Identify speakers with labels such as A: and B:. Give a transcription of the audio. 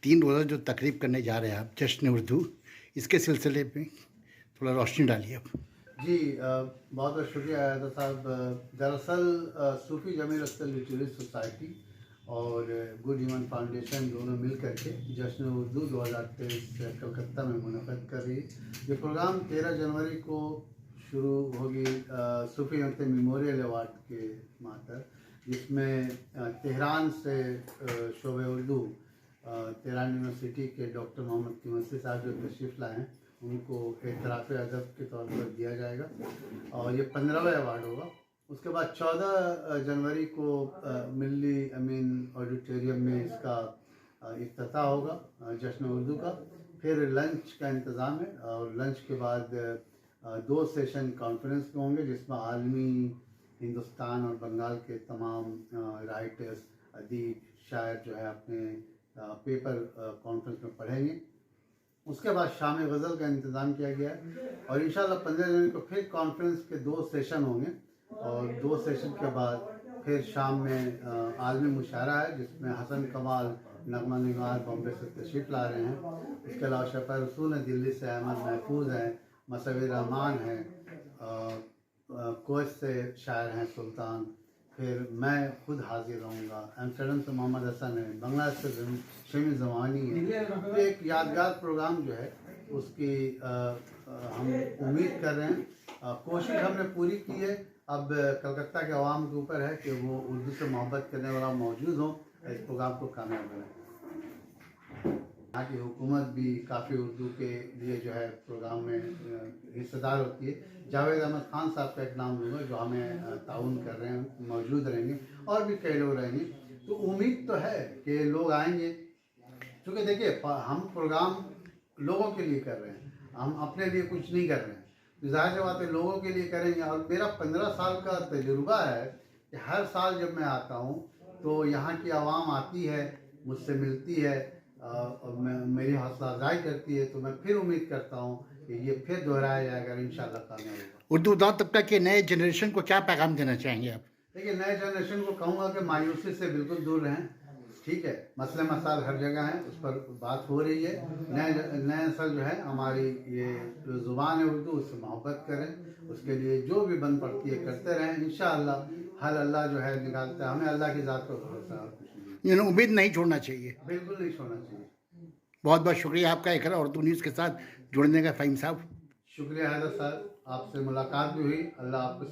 A: 3 रोज़ा जो तकरीब करने जा रहे हैं आप, जश्न उर्दू, इसके सिलसिले में थोड़ा रोशनी डालिए आप।
B: जी बहुत बहुत शुक्रिया हैदर साहब। दरअसल सूफी जमील अख्तर लिटरेरी सोसाइटी और गुड ह्यूमन फाउंडेशन दोनों मिल करके जश्न उर्दू 2023 कलकत्ता में मुनक़द कर रही है। ये प्रोग्राम 13 जनवरी को शुरू होगी सूफी अख्तर मेमोरियल अवार्ड के मातर, जिसमें तेहरान से शोबे उर्दू तेहरान यूनिवर्सिटी के डॉक्टर मोहम्मद कीमसी साहब जो तशरीफ़ लाए हैं, उनको एतराफ़ अदब के तौर पर दिया जाएगा और ये 15वां अवार्ड होगा। उसके बाद 14 जनवरी को मिल्ली अमीन ऑडिटोरियम में इसका इफ्तिताह होगा जश्न उर्दू का। फिर लंच का इंतज़ाम है और लंच के बाद 2 सेशन कॉन्फ्रेंस के होंगे, जिसमें आलमी, हिंदुस्तान और बंगाल के तमाम राइटर्स, अदीब, शायर जो है अपने पेपर कॉन्फ्रेंस में पढ़ेंगे। उसके बाद शाम गज़ल का इंतज़ाम किया गया है और इंशाल्लाह 15 जनवरी को फिर कॉन्फ्रेंस के 2 सेशन होंगे और 2 सेशन के बाद फिर शाम में आलमी मुशायरा है, जिसमें हसन कमाल नगमा निगार बॉम्बे से तशरीफ़ ला रहे हैं। इसके अलावा शफ़ा रसूल हैं दिल्ली से, अहमद महफूज हैं, मसवी रहमान हैं, कोच से शायर हैं सुल्तान, फिर मैं खुद हाजिर रहूँगा, एम्स्टर्डम से मोहम्मद हसन है, बांग्लादेश से शमी ज़मानी है। तो एक यादगार प्रोग्राम जो है उसकी हम उम्मीद कर रहे हैं। कोशिश हमने पूरी की है, अब कलकत्ता के अवाम के ऊपर है कि वो उर्दू से मोहब्बत करने वाला मौजूद हो, इस प्रोग्राम को कामयाब बनाए। यहाँ की हुकूमत भी काफ़ी उर्दू के लिए जो है प्रोग्राम में हिस्सेदार होती है। जावेद अहमद खान साहब का एक नाम लूँगा जो हमें ताउन कर रहे हैं, मौजूद रहेंगे और भी कई लोग रहेंगे। तो उम्मीद तो है कि लोग आएंगे, क्योंकि देखिए हम प्रोग्राम लोगों के लिए कर रहे हैं, हम अपने लिए कुछ नहीं कर रहे हैं। तो ज़ाहिर सी बात है लोगों के लिए करेंगे। और मेरा 15 साल का तजुर्बा है कि हर साल जब मैं आता हूँ तो यहाँ की आवाम आती है, मुझसे मिलती है और मेरी हौसला अफजाई करती है, तो मैं फिर उम्मीद करता हूँ कि ये फिर दोहराया जाएगा, इंशाल्लाह कामयाब होगा।
A: उर्दू दान तबका के नए जनरेशन को क्या पैगाम देना चाहेंगे आप?
B: देखिए नए जनरेशन को कहूँगा कि मायूसी से बिल्कुल दूर रहें। ठीक है, मसले मसाइल हर जगह हैं, उस पर बात हो रही है। नए नस्ल जो है हमारी ये जो ज़ुबान है उर्दू, उससे मोहब्बत करें, उसके लिए जो भी बन पड़ती है करते रहें। इंशाअल्लाह हल अल्लाह जो है निकालता है, हमें अल्लाह की ज़ात पर भरोसा है,
A: उम्मीद नहीं छोड़ना चाहिए।
B: बिल्कुल नहीं छोड़ना चाहिए।
A: बहुत बहुत शुक्रिया आपका इकरा उर्दू न्यूज़ के साथ जुड़ने का फ़हीम साहब।
B: शुक्रिया हैदर साहब, आपसे मुलाकात भी हुई। अल्लाह आपको